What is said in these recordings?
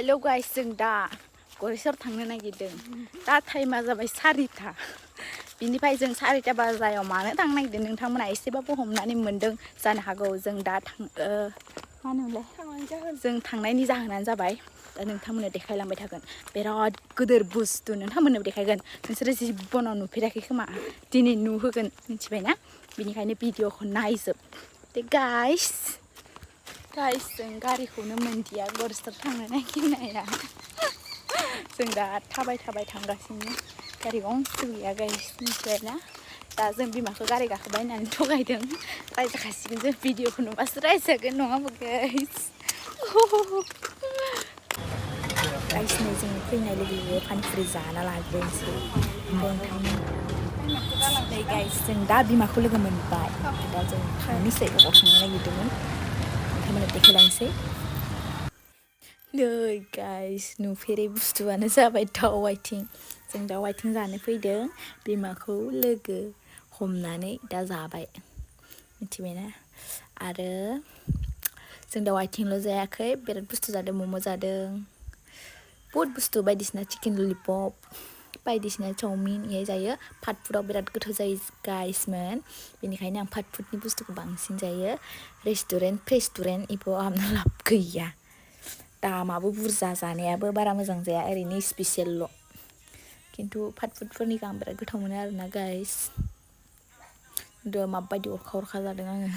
Hello guys जों दा गरेस्वर थांनो नागिरदों दा टाइमा जाबाय 4टा बिनिफ्राय जों 4टा बाजायाव मानो थांनो नागिरदों नोंथांमोना एसेबाबो हमनानै मोनदों जानो हागौ जों दा मा होनोमोनलाय जों थांनायनि जाहोनानो जाबाय दा नोंथांमोननो देखायलांबाय थागोन बिराद गिदिर बुस्थु नोंथांमोननो देखायगोन नोंसोरो जिबनाव नुफेराखै खोमा दिनै नुहोगोन मिथिबायना बिनिखायनो भिडिअखौ नायजोब गाइस जों गारिखौनो मोनदिया गरेस्वर थांनो नागिरनाया जों दा थाबाय थांगासिनो गारि गंसे गैया गाइस मिथिबायना दा जों बिमाखौ गारि गाखोबाय होननानै थगायदों रायजाखासिगोन जों भिडिअखौ नुबासो रायजागोन नङा होमबा गाइस नै जों फैनाय लोगो पानिपुरि जाना लाग्रोनोसै नै गाइस जों दा बिमाखौ लोगो मोनबाय दा जों थांनोसै अबाव थांनो नागिरदोंमोन नोंथांमोननो देखायलांसै नै गाइस नुफेरै बुस्थुआनो जाबाय दाउ आथिं जों दाउ आथिं जानो फैदों बिमाखौ लोगो हमनानै दा जाबाय मिथिबायना आरो जों दाउ आथिंल' जायाखै बिराद बुस्थु जादों मम' जादों बहुद बुस्थु बायदिसिना चिकेन ललिपप बायदिसिना चावमिन इहाय जायो फास्ट-फुडआव बिराद गोथाव जायो गाइसमोन बेनिखायनो आं फास्ट-फुडनि बुस्थुखौ बांसिन जायो रेस्टुरेन्ट इफोराव आंहा लाब गैया दामाबो बुरजा जानायाबो बारा मोजां जाया ओरैनो स्पेसियेलल' खिन्थु फास्ट-फुडफोरनिखौ आं बिराद गोथाव मोनो आरोना गाइस माबायदि अरखा जादों आङो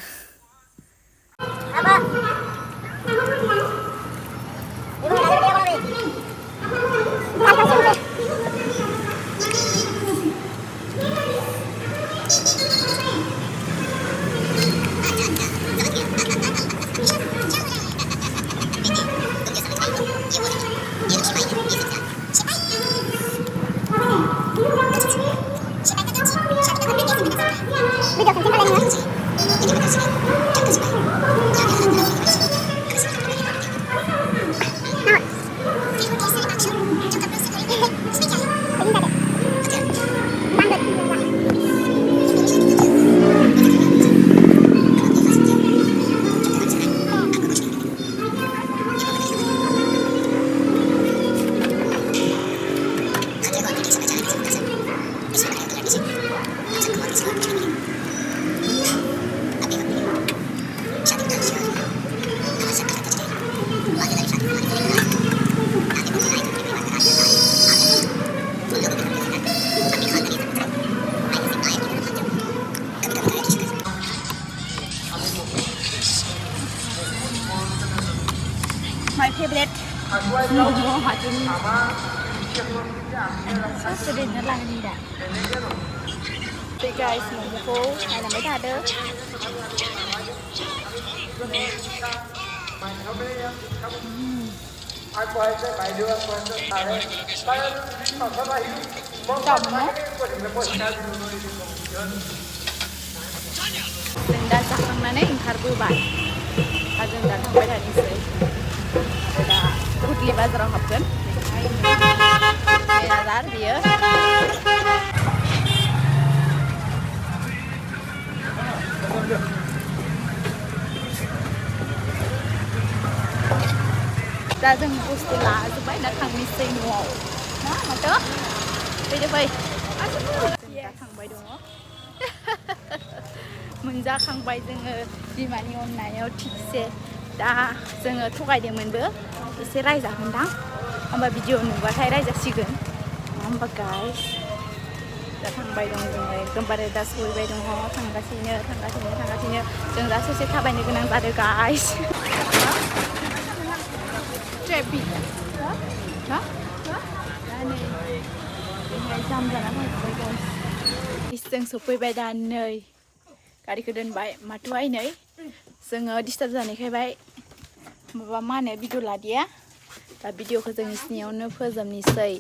My favorite momo hatun sederhana lagi dah. Hey guys, momo ko ada mai ada. जों दा जाखांनानै ओंखारबोबाय दा जों दा थांबाय थानोसै दा हुदलि बाजाराव हाबगोन मेनाजार बियो दा जों बुस्थु लाजोब्बाय दा थांनोसै न'आव ना माथो फैदो फै जों दा थांबाय दङ मोनजाखांबाय जोङो बिमानि अननायाव थिगसे दा जोङो थगायदोंमोनबो एसे रायजागोनदां होमबा भिडिअ नुबाथाय रायजासिगोन नङा होमबा गाइस दा थांबाय दं जोङो एकदमबारे दा सहैबाय दङ थांगासिनो जों दा ससे थाबायनो गोनां जादों गाइस ट्रेफिक दा नै जाम जाना फैबाय गाइस जों सफैबाय दा नै गारिखौ दोनबाय माथोहाय नै जोङो डिस्टार्ब जानायखायबाय माबा मा होनो भिडिअ लादिया दा भिडिअखौ जों स्नियावनो फोजोबनोसै